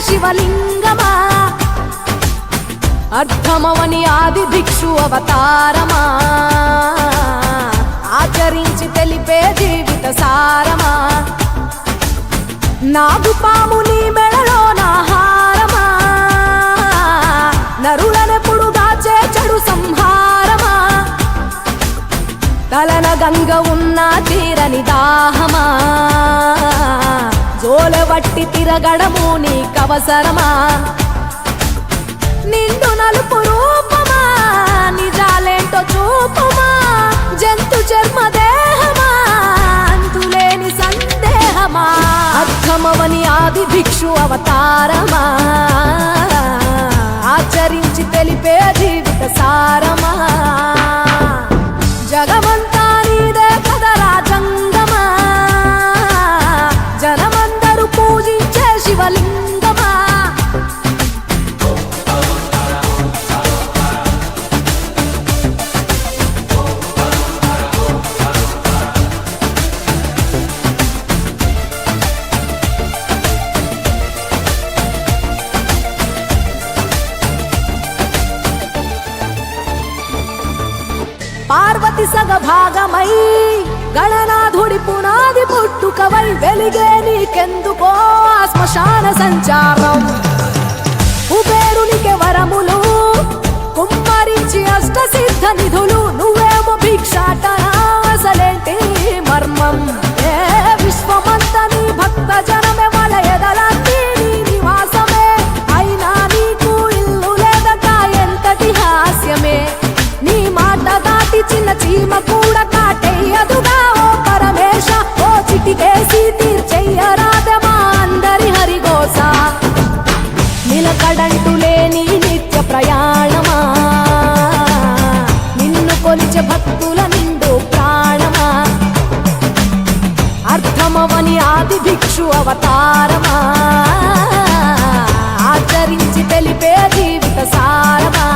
శివలింగమా అర్థమవని ఆది భిక్షు అవతారమా ఆచరించి తెలిపే జీవిత సారమా నాగుపాము నీ మెడలో నాహారమా నరులనెప్పుడు దాచే చెడు సంహారమా తలన గంగ ఉన్న తీరని దాహమా జోలవట్టి తిరగడము నీకవసరమా నిండు నలుపు రూపమా నిజాలేంటో చూపుమా జంతు చర్మ దేహమా అంతులేని సందేహమా అర్థమవని ఆది భిక్షు అవతారమా ఆచరించి తెలిపే జీవిత సారమా జగమంతా నీదే కదరా జంగమా జనమందరూ పూజించే శివలింగమా పార్వతి సగభాగమై గణనాథుడి పునాది పుట్టుకవై వెలిగే నీకెందుకో శ్మశాన సంచారం కుబేరునికి వరములు కుమ్మరించి అష్ట సిద్ధ నిధులు నువ్వేమో భిక్షాటన అసలేంటి మర్మం ఏ విశ్వమంత నీ భక్త జనమే వాళ్ళ ఎదలన్నీ నీ నివాసమే అయినా నీకు ఇల్లు లేదట ఎంతటి హాస్యమే నీ మాట దాటి చిన్న చీమ కూడా కాటేయదుగా ఓ పరమేశ ఓ చిటికేసి తీర్చెయ్యరాదమా అందరి హరిగోస నిలకడంటు లేని నిత్య ప్రయాణమా నిన్ను కొలిచే భక్తుల నిండు ప్రాణమా అర్థమవని ఆది భిక్షు అవతారమా ఆచరించి తెలిపే జీవిత సారమా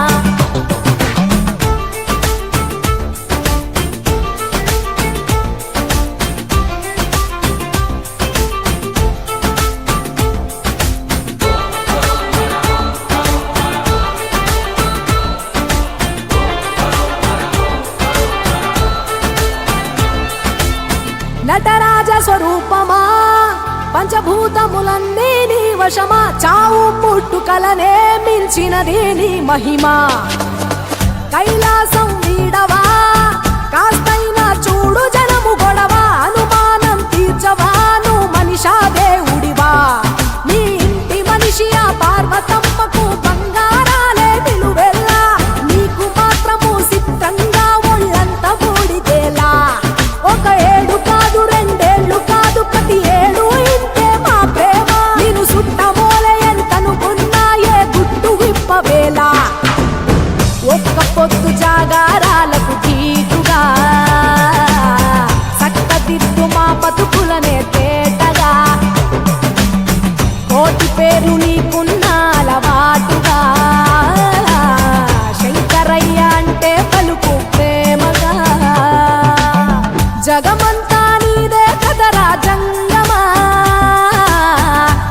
నటరాజ స్వరూపమా పంచభూతములన్నీ నీ వశమా చావు పుట్టుకలనే మించినది నీ మహిమా కైలాసం వీడవా కాస్తైనా చూడు జనము గొడవా అనుమానం తీర్చవా నువ్వు మనిషా దేవుడివా నీ ఇంటి మనిషి ఆ పార్వతమ్మకు బంగారాలే నిలువెల్లా నీకు మాత్రము సిద్ధంగా ఒళ్ళంత బూడిదేలా ఒక ఏడు కాదు రెండేళ్లు కాదు ప్రతి ఏడు ఇంతే మా ప్రేమ నేను సుట్టమోలే ఎంతనుకున్నా ఏ గుట్టు విప్పవేలా ఒక్క పొద్దు జాగారాలకు తీటుగా సక్కదిద్దు మా బతుకులనే తేటగా కోటి పేరు నీకున్న అలవాటుగా శంకరయ్య అంటే పలుకు ప్రేమగా జగమంతా నీదే కదరా జంగమా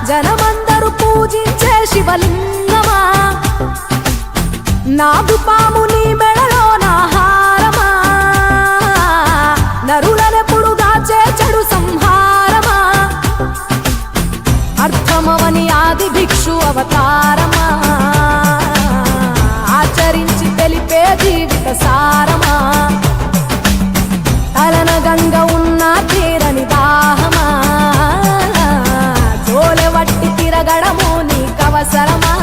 జనమందరూ పూజించే శివలింగమా నాగుపాము నీ మెడలో నాహారమా నరులనెప్పుడు దాచే చెడు సంహారమా అర్థమవని ఆది భిక్షు అవతారమా ఆచరించి తెలిపే జీవిత సారమా తలన గంగ ఉన్న తీరని దాహమా జోలెవట్టి తిరగడము నీకవసరమా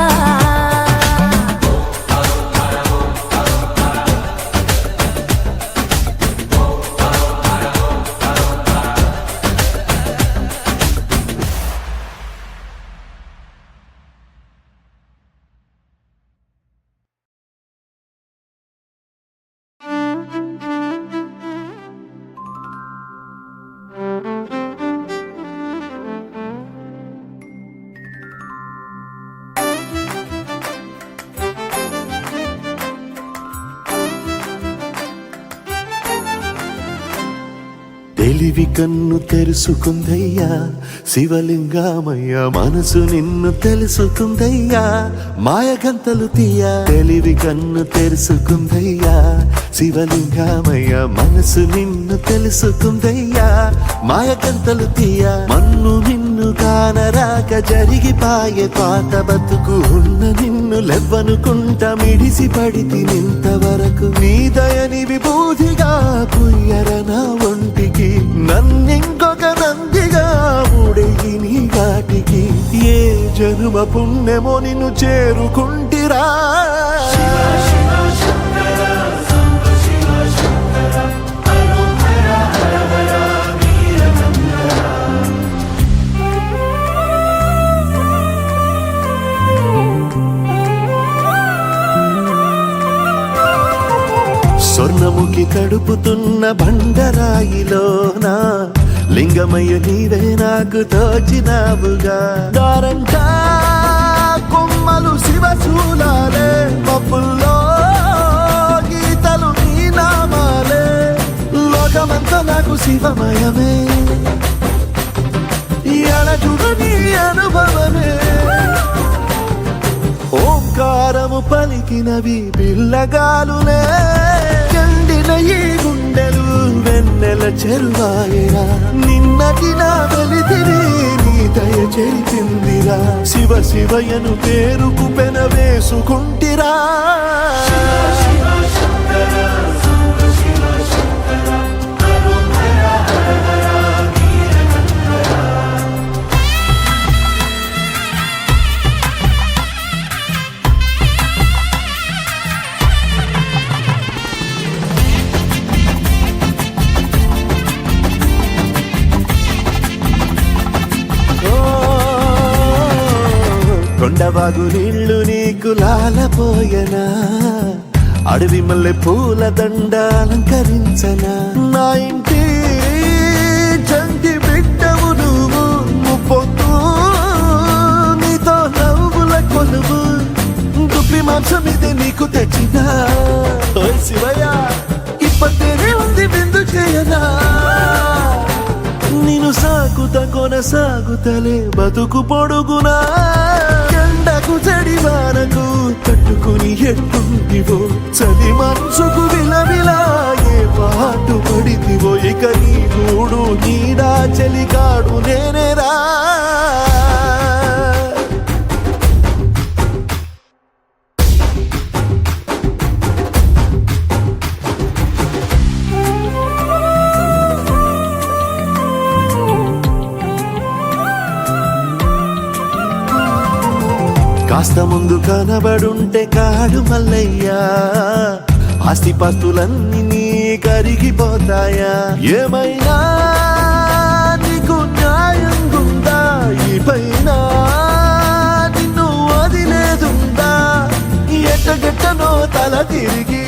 తెలివి కన్ను తెరుసుకుందయ్యా శివలింగమయ్య మనసు నిన్ను తెలుసుకుందయ్యా మాయగంతలు తీయ తెలివి కన్ను తెరుసుకుందయ్యా శివలింగమయ్య మనసు నిన్ను తెలుసుకుందయ్యా మాయగంతలు తీయ మన్ను నిన్ను కానరాక జరిగిపాయే పాత బతుకు ఉన్న నిన్ను లెవ్వనుకుంట మిడిసి పడితి నింతవరకు నీ దయని విభూతిగా పుయ్యర నా ఒంటికి నన్నింకొక నందిగా ఊడేగి నీ ఘాటికి ఏ జనుమ పుణ్యమో నిన్ను చేరుకుంటిరా స్వర్ణముఖి తడుపుతున్న బండరాయిలోనా లింగమయ్య నీవే నాకు తోచినావుగా దారంటా కొమ్మలు శివశూలాలే పప్పుల్లో గీతలు నీ నామాలే లోకమంతా నాకు శివమయమే ఎడచుడు నీ అనుభవమే ఓంకారము పలికినవి పిల్లగాలులే ఎండిన ఈ గుండెలు వెన్నెల చెరువాయరా నిన్నటి నా వెలితిరి నీ దయ చెరిపిందిరా శివ శివయను పేరుకు పెన వేసుకుంటిరా కొండవాగు నీళ్లు నీకు లాలపోయనా అడవి మల్లె పూల దండ అలంకరించనా నా ఇంటి చంటి బిడ్డవు నువ్వు ముప్పొద్దు నీతో నవ్వుల కొలువు దుప్పి మాంసం ఇది నీకు తెచ్చినా ఓ శివయ్య ఇప్పటినే ఉంది బిందు చేయనా నిన్ను సాగుత కొనసాగుతలే బతుకు పొడుగునా ఎండకు చెడివానకు తట్టుకుని ఎట్టుంటివో చలి మనసుకు విలవిలా ఏ పాటు పడితివో ఇక నీ గూడు నీడా చెలికాడు నేనేరా కాస్త ముందు కనబడుంటే కాడు మల్లయ్యా ఆస్తిపాస్తులన్నీ నీ కరిగిపోతాయా ఏమైనా నీకు న్యాయం గుందా ఈ పైన నిన్ను వదిలేదుందా ఎట్టగట్టనో తల తిరిగి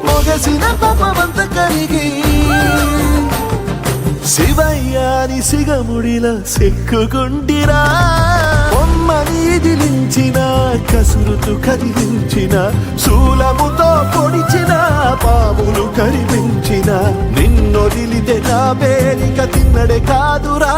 మొగసిన పాపమంత కరిగి శివయ్యాని సిగముడిలా సిక్కుకుంటిరా బొమ్మని దిలించిన కసురుతు కదిలించిన శూలముతో పొడిచిన పాములు కరిపించిన నిన్నొదిలితే నా పేరిక తిన్నడే కాదురా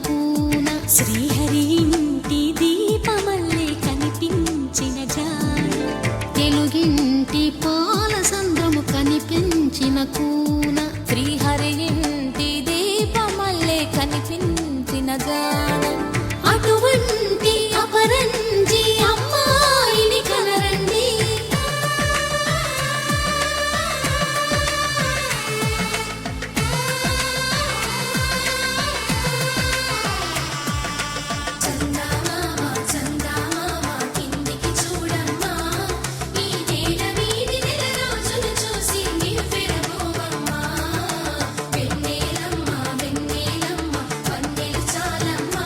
కూన శ్రీహరి ఇంటి దీపమల్లే కనిపించిన జాడ తెలుగింటి పాల సంద్రము కనిపించిన కూన శ్రీహరి ఇంటి దీపమల్లే కనిపించిన జాడ అటువంటి అపరంజి అమ్మాయిని కనరండి చందమామ చందమామ కిందికి చూడమ్మా ఈ నేల వీధి నెల రోజులు చూసి నివ్వెరబోవమ్మా వెన్నెలమ్మ వెన్నెలమ్మ వన్నెలు చాలమ్మా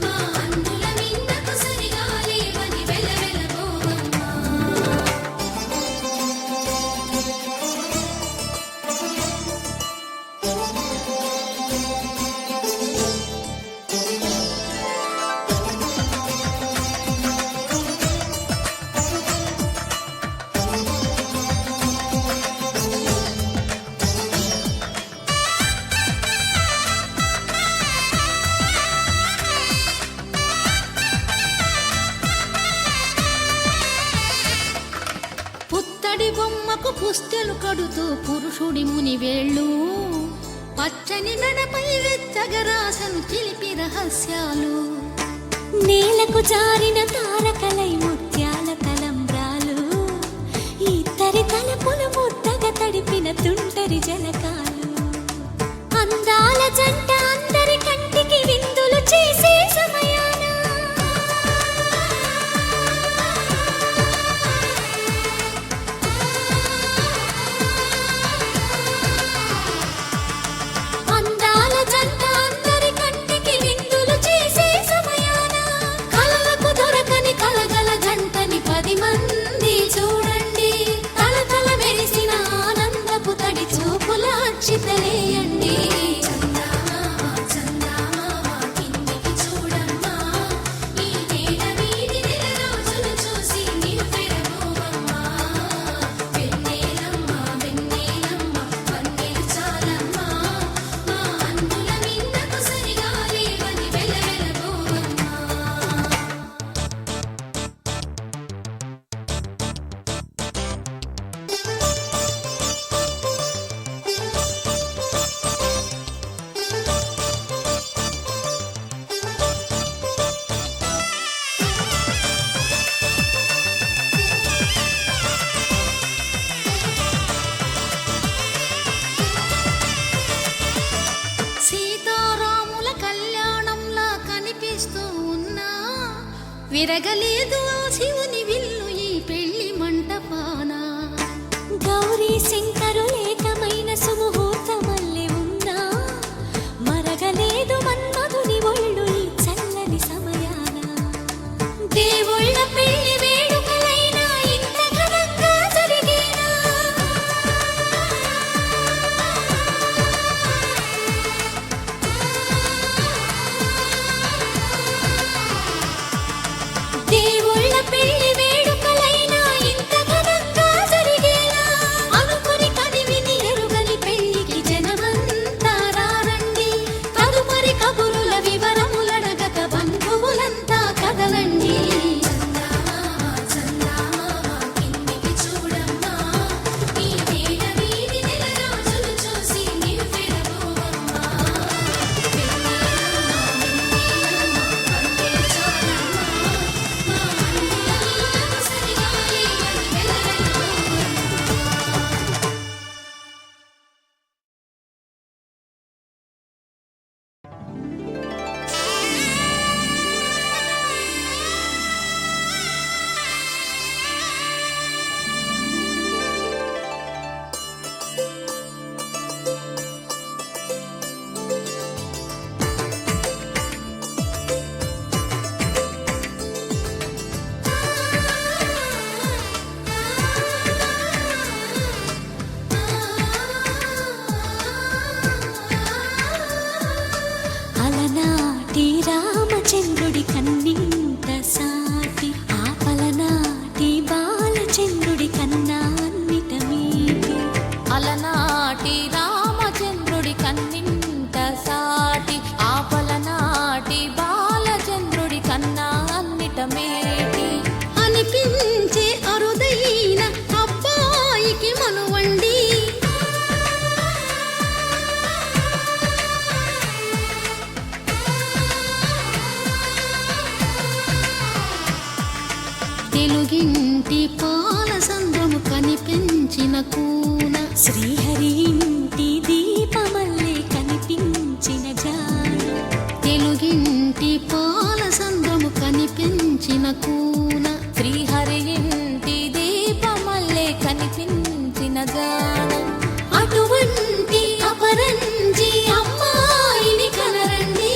మా అందుల మిన్నకు సరిగా లేవని వెలవెలబోవమ్మా పుత్తడి బొమ్మకు పుస్తెలు కడుతూ పురుషుడి ముని వేళ్ళు పచ్చని నడపై వెచ్చగరాసను చిలిపి రహస్యాలు నేలకు జారిన తారకలై ముత్యాల తలంబ్రాలు ఇద్దరి తలపులు ముద్దగా తడిపిన తుంటరి జలకాలు అందాల జంట అందరి కంటికి విందులు చేసే సమయాన అందాల జంట అందరి కంటికి విందులు చేసే సమయాన కలలకు దొరకని కలగల జంటని 10 మంది చూడండి తలతల మెరిసిన ఆనందపు తడి చూపుల అక్షితలేయండి చందమామ చందమామ కిందికి చూడమ్మా ఈ నేల వీధి నెల రోజులు చూసి నివ్వెరబోవమ్మా వెన్నెలమ్మ వెన్నెలమ్మ వన్నెలు చాలమ్మా మా అందుల మిన్నకు సరిగా లేవని వెలవెలబోవమ్మా సీతారాముల కళ్యాణంలా కనిపిస్తూ ఉన్నా విరగలేదు ఆ శివుని విల్లు ఈ పెళ్లి మంటపాన గౌరీ శంకరులేకమైన సుముహూర్తమల్లె ఉన్నా మరగలేదు మన్మధుని ఒళ్ళు ఈ చల్లని సమయాన దేవుళ్ళ పెళ్లి వేడుకలైనా ఇంత ఘనంగా జరిగేనా దేవుళ్ళ పెళ్లి వేడుకలైనా ఇంత ఘనంగా జరిగేనా అనుకుని కదివిని ఎరుగని పెళ్లికి జనమంతా రారండి తదుపరి కబురుల వివరములడగక బంధువులంతా కదలండి చందమామ చందమామ కిందికి చూడమ్మా ఈ నేల వీధి నెల రోజులు చూసి నివ్వెరబోవమ్మా వెన్నెలమ్మ వెన్నెలమ్మ వన్నెలు చాలమ్మా మా అందుల మిన్నకు సరిగా లేవని వెలవెలబోవమ్మా అలనాటి రామచంద్రుడి కన్నింత సాటి ఆపలనాటి బాలచంద్రుడి కన్నా అన్నిట మీటి అలనాటి రామచంద్రుడి కన్నింత సాటి ఆపలనా తెలుగింటి పాల సంద్రము కనిపించిన కూన శ్రీహరి ఇంటి దీపమల్లే కనిపించిన జాన తెలుగింటి పాల సంద్రము కనిపించిన కూన శ్రీహరి ఇంటి దీపమల్లే కనిపించిన జాన అటువంటి అపరంజి అమ్మాయిని కనరండి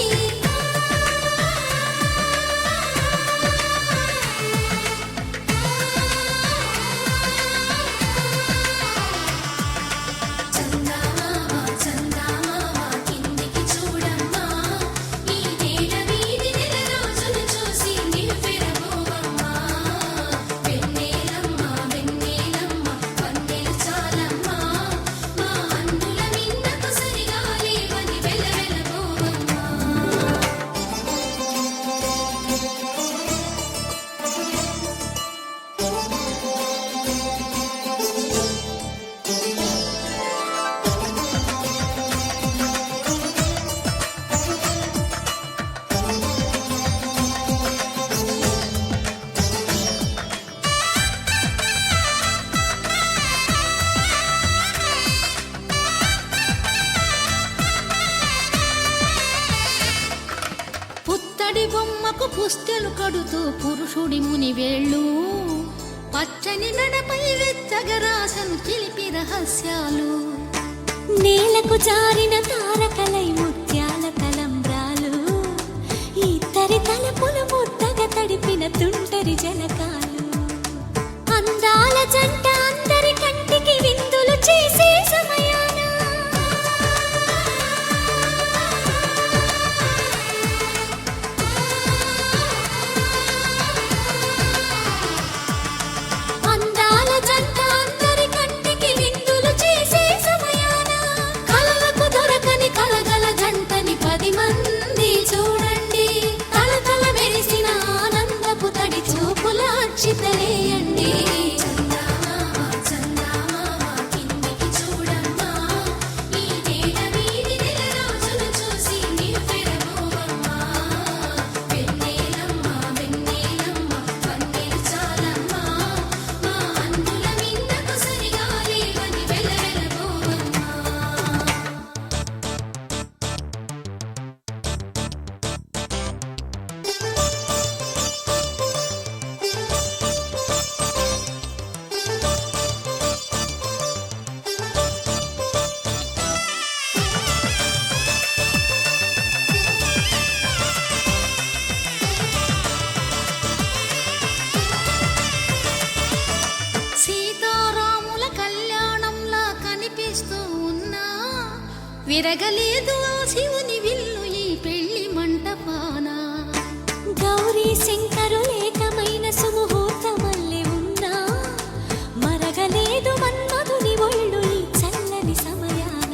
చందమామ చందమామ కిందికి చూడమ్మా ఈ నేల వీధి నెల రోజులు చూసి నివ్వెరపోవమ్మా వెన్నెలమ్మ వెన్నెలమ్మ వన్నెలు చాలమ్మా మా అందుల మిన్నకు సరిగా లేవని వెలవెలపోవమ్మా పుత్తడి బొమ్మకు పుస్తెలు కడుతూ పురుషుడి ముని వేళ్ళు పచ్చని నడపై వెచ్చగరాసను చిలిపి రహస్యాలు నేలకు జారిన తారకలై ముత్యాల తలంబ్రాలు ఇద్దరి తలపులు ముద్దగా తడిపిన తుంటరి జలకాలు అందాల జంట అందరి కంటికి విందులు చేసే సమయాన అందాల జంట అందరి కంటికి విందులు చేసే సమయాన కలలకు దొరకని కలగల జంటని 10 మంది చూడండి తలతల మెరిసిన ఆనందపు తడి చూపుల అచ్చితలేయండి చందమామ చందమామ కిందికి చూడమ్మా ఈ నేల వీధి నెల రోజులు చూసి నివ్వెరపోవమ్మా వెన్నెలమ్మ వెన్నెలమ్మ వన్నెలు చాలమ్మా మా అందుల మిన్నకు సరిగా లేవని వెలవెలపోవమ్మా సీతారాముల కళ్యాణంలా కనిపిస్తూ ఉన్నా విరగలేదు ఆ శివుని విల్లు ఈ పెళ్లి మంటపాన గౌరీ శంకరులేకమైన సుముహూర్తమల్లె ఉన్నా మరగలేదు మన్మధుని ఒళ్ళు ఈ చల్లని సమయాన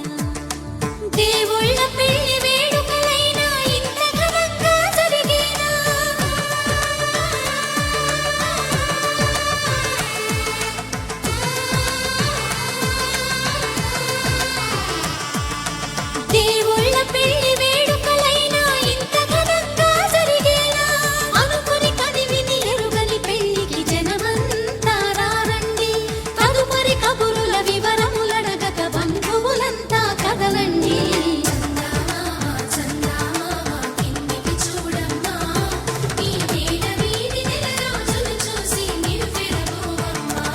దేవుళ్ళ పెళ్లి వేడుకలైనా ఇంత ఘనంగా జరిగేనా దేవుళ్ళ పెళ్లి వేడుకలైనా ఇంత ఘనంగా జరిగేనా అనుకుని కదివిని ఎరుగని పెళ్లికి జనమంతా రారండి తదుపరి కబురుల వివరములడగక బంధువులంతా కదలండి చందమామ చందమామ కిందికి చూడమ్మా ఈ నేల వీధి నెల రోజులు చూసి నివ్వెరపోవమ్మా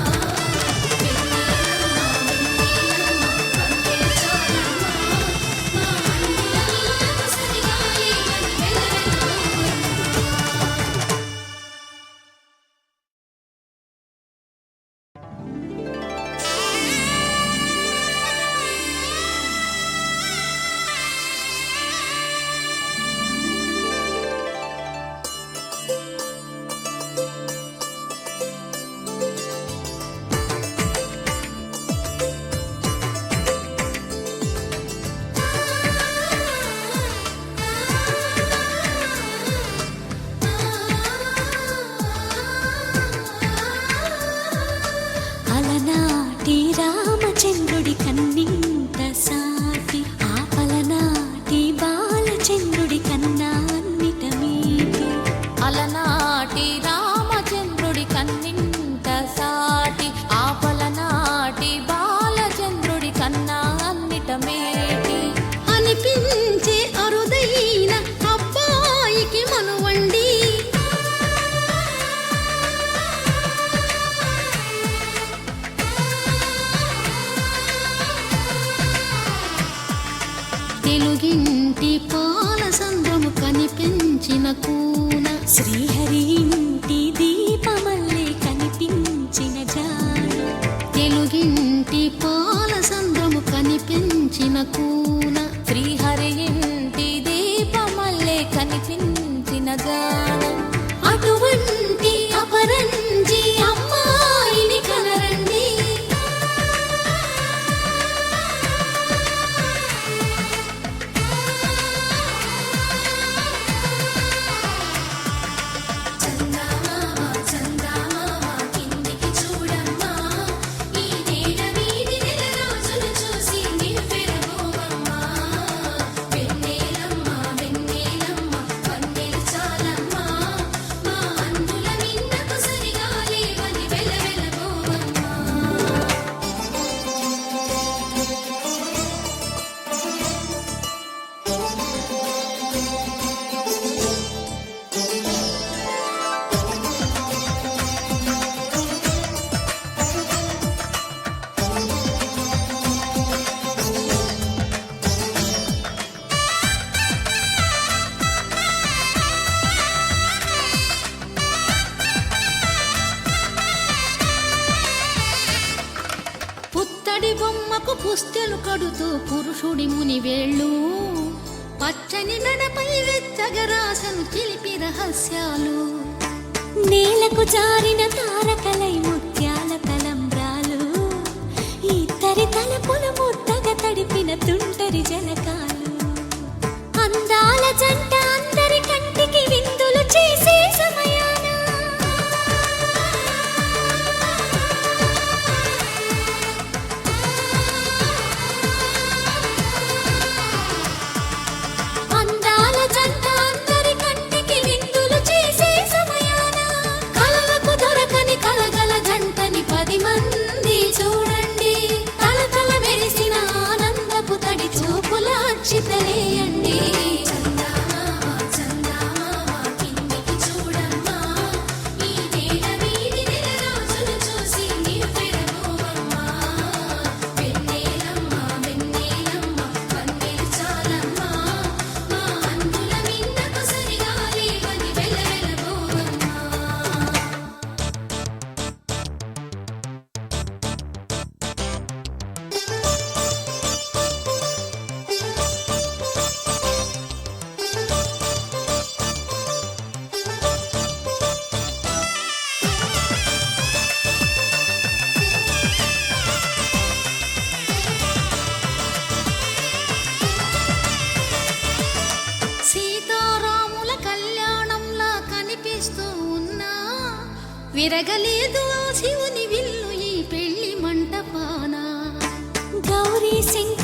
వెన్నెలమ్మ వెన్నెలమ్మ వన్నెలు చాలమ్మా మా అందుల మిన్నకు సరిగా లేవని వెలవెలపోవమ్మా అలనాటి రామచంద్రుడి కన్నింత సాటి ఆపలనాటి బాలచంద్రుడి కన్నా అన్నిట మీటి అలనాటి రామచంద్రుడి కన్ని కూన శ్రీహరి ఇంటి దీపమల్లే కనిపించిన జాడు తెలుగింటి పాల సంద్రము కనిపించిన కూన శ్రీహరి ఇంటి దీపమల్లే కనిపించిన జాడ అటువంటి అపరంజి అమ్మాయిని కనరండి చందమామ చందమామ కిందికి చూడమ్మా ఈ నేల వీధి నెల రోజులు చూసి నివ్వెరబోవమ్మా వెన్నెలమ్మ వెన్నెలమ్మ వన్నెలు చాలమ్మా మా అందుల మిన్నకు సరిగా లేవని వెలవెలబోవమ్మా పుత్తడి బొమ్మకు పుస్తెలు కడుతూ పురుషుడి ముని వేళ్ళు పచ్చని మెడపై వెచ్చగరాసను చిలిపి రహస్యాలు నేలకు జారిన తారకలై ముత్యాల తలంబ్రాలు ఇద్దరి తలపుల ముద్దగా తడిపిన తుంటరి జలకాలు అందాల జంట అందరి కంటికి విందులు చేసే సమయాన అందాల జంట అందరి కంటికి విందులు చేసే సమయాన కలలకు దొరకని కలగల జంటని 10 మంది చూడండి తలతల మెరిసిన ఆనందపు తడి చూపుల అక్షితలేయండి చందమామ చందమామ కిందికి చూడమ్మా ఈ నేల వీధి నెల రోజులు చూసి నివ్వెరబోవమ్మా వెన్నెలమ్మ వెన్నెలమ్మ వన్నెలు చాలమ్మా మా అందుల మిన్నకు సరిగా లేవని వెలవెలబోవమ్మా సీతారాముల కళ్యాణంలా కనిపిస్తూ ఉన్నా విరగలేదు ఆ శివుని విల్లు ఈ పెళ్లి మంటపాన గౌరీ శంకర